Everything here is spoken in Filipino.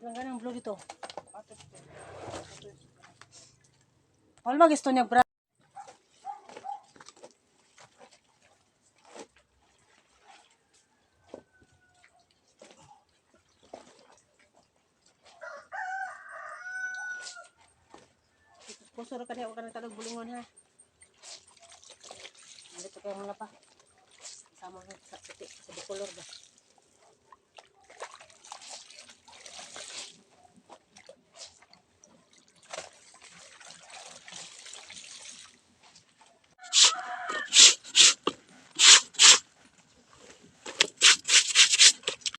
Lang ganang blue dito. Wala ba gusto niya, bra? Pusuro ka niya, huwag ka nagtalog bulungan ha. Dito kayo mga pa. Sama sa puti, sa bicolor ba?